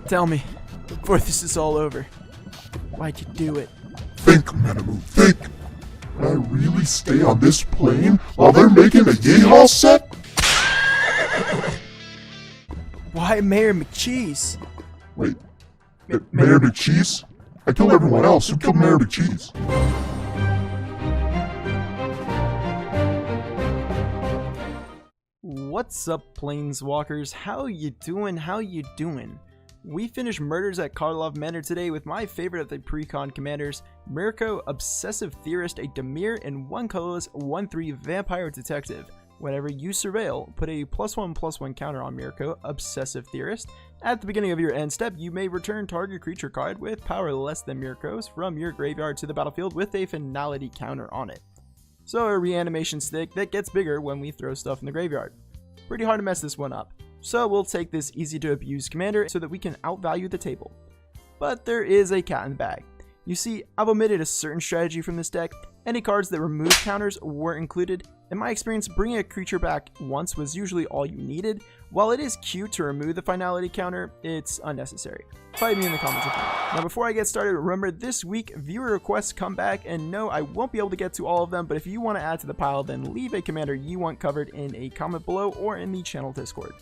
Tell me, before this is all over, why'd you do it? Think, Moot, think! Can I really stay on this plane while they're making a Yeehaw set? Why Mayor McCheese? Wait, Mayor McCheese? I killed everyone else. Who killed Mayor McCheese? What's up, Planeswalkers? How you doing? We finished Murders at Karlov Manor today with my favorite of the precon commanders, Mirko, Obsessive Theorist, a DIMIR, and one colorless 1/3 Vampire Detective. Whenever you surveil, put a +1/+1 counter on Mirko, Obsessive Theorist. At the beginning of your end step, you may return target creature card with power less than Mirko's from your graveyard to the battlefield with a finality counter on it. So a reanimation stick that gets bigger when we throw stuff in the graveyard. Pretty hard to mess this one up. So we'll take this easy to abuse commander so that we can outvalue the table. But there is a cat in the bag. You see, I've omitted a certain strategy from this deck. Any cards that remove counters were included. In my experience, bringing a creature back once was usually all you needed. While it is cute to remove the finality counter, it's unnecessary. Fight me in the comments if you want. Now before I get started, remember this week viewer requests come back, and no, I won't be able to get to all of them, but if you want to add to the pile, then leave a commander you want covered in a comment below or in the channel Discord.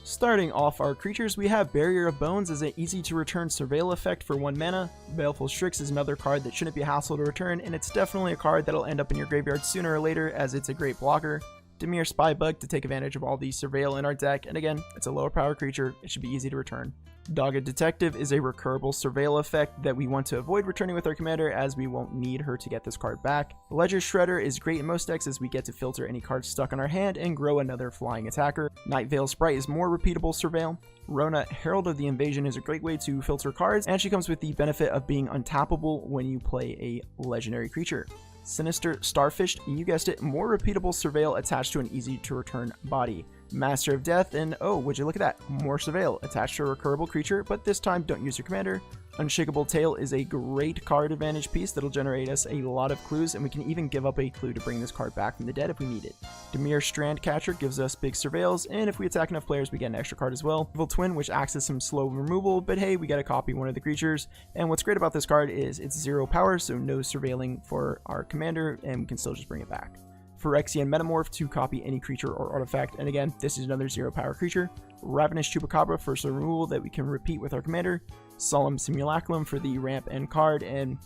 Starting off our creatures, we have Barrier of Bones as an easy to return surveil effect for 1 mana. Baleful Strix is another card that shouldn't be a hassle to return, and it's definitely a card that'll end up in your graveyard sooner or later as it's a great blocker. DIMIR Spybug to take advantage of all the surveil in our deck, and again, it's a lower power creature, it should be easy to return. Dogged Detective is a recurable surveil effect that we want to avoid returning with our commander as we won't need her to get this card back. Ledger Shredder is great in most decks as we get to filter any cards stuck on our hand and grow another flying attacker. Night Veil Sprite is more repeatable surveil. Rona, Herald of the Invasion, is a great way to filter cards, and she comes with the benefit of being untappable when you play a legendary creature. Sinister Starfish, you guessed it, more repeatable surveil attached to an easy to return body. Master of Death, and oh, would you look at that, more surveil attached to a recurable creature, but this time don't use your commander. Unshakable Tail is a great card advantage piece that'll generate us a lot of clues, and we can even give up a clue to bring this card back from the dead if we need it. DIMIR Strand Catcher gives us big surveils, and if we attack enough players we get an extra card as well. Evil Twin, which acts as some slow removal, but hey, we gotta copy one of the creatures, and what's great about this card is it's 0 power, so no surveilling for our commander, and we can still just bring it back. Phyrexian Metamorph to copy any creature or artifact, and again, this is another 0 power creature. Ravenous Chupacabra for some removal that we can repeat with our commander. Solemn Simulacrum for the ramp and card, and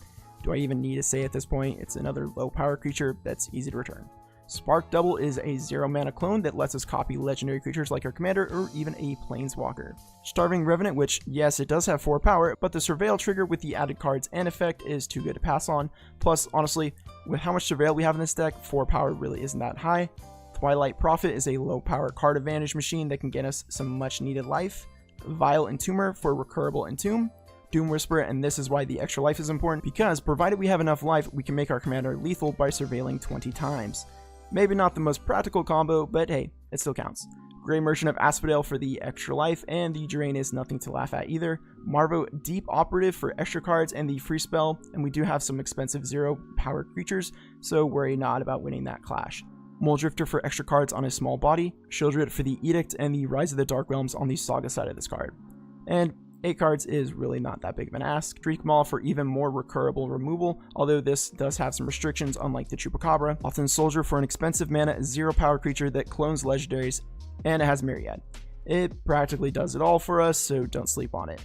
do I even need to say at this point, it's another low power creature that's easy to return. Spark Double is a 0 mana clone that lets us copy legendary creatures like our commander or even a planeswalker. Starving Revenant, which yes, it does have 4 power, but the surveil trigger with the added cards and effect is too good to pass on. Plus, honestly, with how much surveil we have in this deck, 4 power really isn't that high. Twilight Prophet is a low power card advantage machine that can get us some much needed life. Vile Entomber for recurable entomb. Doom Whisperer, and this is why the extra life is important, because provided we have enough life, we can make our commander lethal by surveilling 20 times. Maybe not the most practical combo, but hey, it still counts. Grey Merchant of Asphodel for the extra life, and the Drain is nothing to laugh at either. Marvo Deep Operative for extra cards and the free spell, and we do have some expensive 0 power creatures, so worry not about winning that clash. Muldrifter for extra cards on a small body, Shieldred for the Edict, and the Rise of the Dark Realms on the Saga side of this card. And 8 cards is really not that big of an ask. Shriek Maul for even more recurable removal, although this does have some restrictions unlike the Chupacabra. Often Soldier for an expensive mana 0 power creature that clones legendaries, and it has Myriad. It practically does it all for us, so don't sleep on it.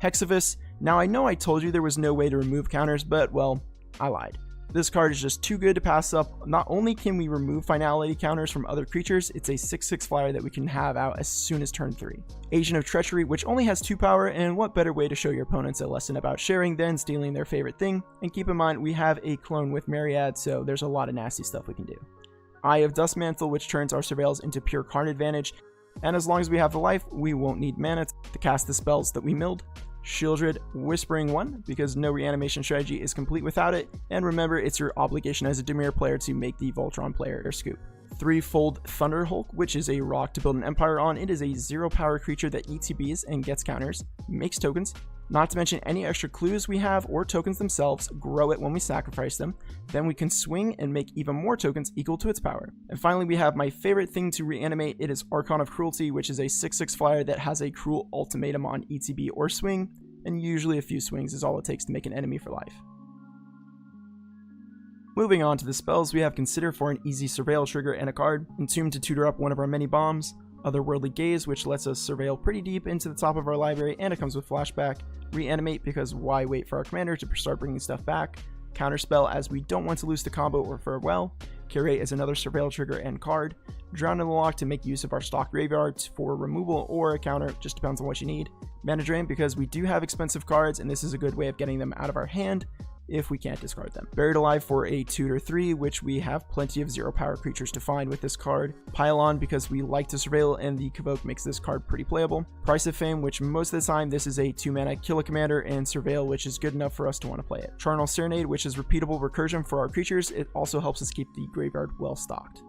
Hexavus, now I know I told you there was no way to remove counters, but well, I lied. This card is just too good to pass up. Not only can we remove finality counters from other creatures, it's a 6/6 flyer that we can have out as soon as turn 3. Agent of Treachery, which only has 2 power, and what better way to show your opponents a lesson about sharing than stealing their favorite thing. And keep in mind, we have a clone with Myriad, so there's a lot of nasty stuff we can do. Eye of Dustmantle, which turns our surveils into pure card advantage, and as long as we have the life, we won't need mana to cast the spells that we milled. Shieldred Whispering 1, because no reanimation strategy is complete without it, and remember, it's your obligation as a DIMIR player to make the Voltron player scoop. Threefold Thunder Hulk, which is a rock to build an empire on. It is a 0 power creature that ETBs and gets counters, makes tokens. Not to mention any extra clues we have or tokens themselves grow it when we sacrifice them. Then we can swing and make even more tokens equal to its power. And finally, we have my favorite thing to reanimate. It is Archon of Cruelty, which is a 6/6 flyer that has a cruel ultimatum on ETB or swing, and usually a few swings is all it takes to make an enemy for life. Moving on to the spells, we have Consider for an easy surveil trigger and a card, Entomb to tutor up one of our many bombs, Otherworldly Gaze, which lets us surveil pretty deep into the top of our library, and it comes with flashback, Reanimate, because why wait for our commander to start bringing stuff back, Counterspell, as we don't want to lose the combo or farewell, Curate is another surveil trigger and card, Drown in the Lock to make use of our stock graveyards for removal or a counter, just depends on what you need, Mana Drain because we do have expensive cards and this is a good way of getting them out of our hand if we can't discard them. Buried Alive for a tutor 3, which we have plenty of 0 power creatures to find with this card. Pylon because we like to surveil and the Convoke makes this card pretty playable. Price of Fame, which most of the time this is a 2 mana kill a commander, and surveil, which is good enough for us to want to play it. Charnel Serenade, which is repeatable recursion for our creatures. It also helps us keep the graveyard well stocked.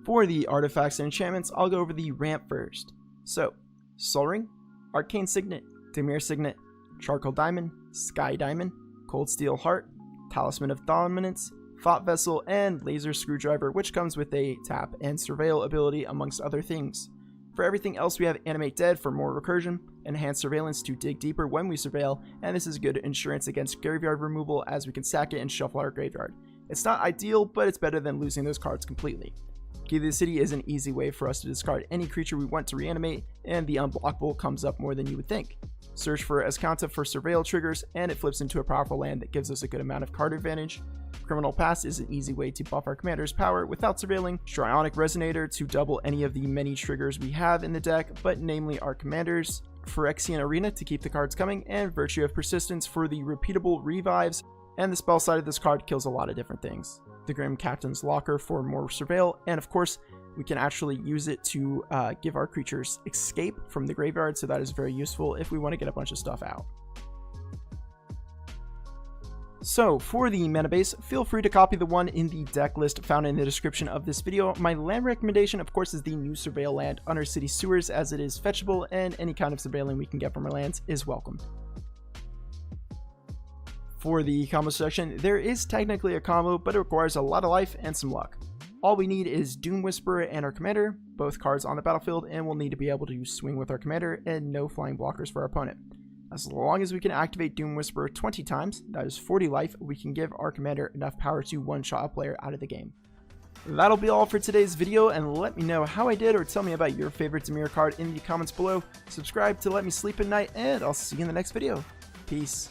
For the artifacts and enchantments, I'll go over the ramp first. So, Sol Ring, Arcane Signet, DIMIR Signet, Charcoal Diamond, Sky Diamond, Cold Steel Heart, Talisman of Dominance, Thought Vessel, and Laser Screwdriver, which comes with a tap and surveil ability amongst other things. For everything else, we have Animate Dead for more recursion, Enhanced Surveillance to dig deeper when we surveil, and this is good insurance against graveyard removal as we can sack it and shuffle our graveyard. It's not ideal, but it's better than losing those cards completely. Key to the City is an easy way for us to discard any creature we want to reanimate, and the unblockable comes up more than you would think. Search for Escanta for surveil triggers, and it flips into a powerful land that gives us a good amount of card advantage. Criminal Past is an easy way to buff our commander's power without surveilling. Strionic Resonator to double any of the many triggers we have in the deck, but namely our commanders. Phyrexian Arena to keep the cards coming, and Virtue of Persistence for the repeatable revives, and the spell side of this card kills a lot of different things. The Grim Captain's Locker for more surveil, and of course, we can actually use it to give our creatures escape from the graveyard, so that is very useful if we want to get a bunch of stuff out. So, for the mana base, feel free to copy the one in the deck list found in the description of this video. My land recommendation, of course, is the new surveil land, Undercity Sewers, as it is fetchable, and any kind of surveilling we can get from our lands is welcome. For the combo section, there is technically a combo, but it requires a lot of life and some luck. All we need is Doom Whisperer and our commander, both cards on the battlefield, and we'll need to be able to swing with our commander and no flying blockers for our opponent. As long as we can activate Doom Whisperer 20 times, that is 40 life, we can give our commander enough power to one-shot a player out of the game. That'll be all for today's video, and let me know how I did or tell me about your favorite DIMIR card in the comments below. Subscribe to let me sleep at night, and I'll see you in the next video. Peace.